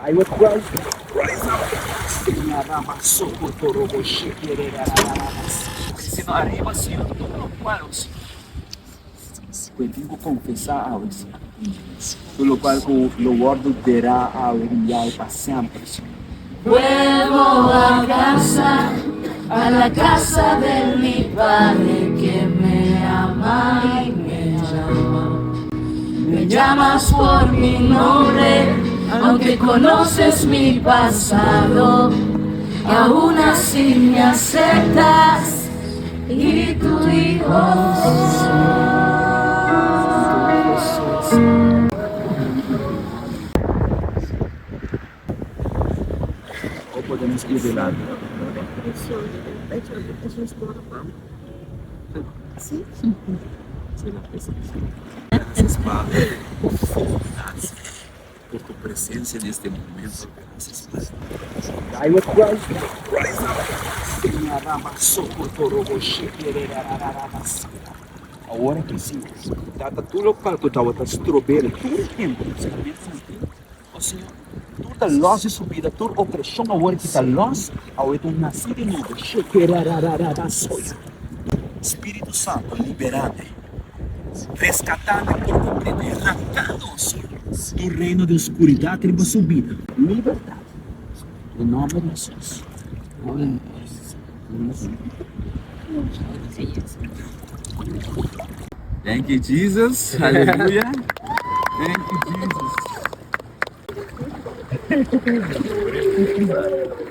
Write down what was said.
I will rise up. Crescendo arriba, Senhor, todo lo cual, Senhor. Vengo confessar ao Senhor. Pelo qual o louvor terá a brilhar para sempre, Senhor. Vuelvo a la casa de mi Padre que me ama y me llama. Me llamas por mi nombre, aunque conoces mi pasado, aún así me aceptas y tu hijo soy. Ou podemos ir de lado. Sí. Gracias, Padre, por tu presencia en este momento. Gracias, Padre. I will rise up. Agora que sim, data tudo o qual tu estava trobeira, tudo o tempo, ó Senhor, toda loja de subida, toda opressão agora que está loja, agora tu nascido de novo, Espírito Santo, liberado, rescatado por completo, arrancado, Senhor, do reino de oscuridade e subida, liberdade, em nome de Jesus. Amém. Thank you, Jesus. Hallelujah. Thank you, Jesus.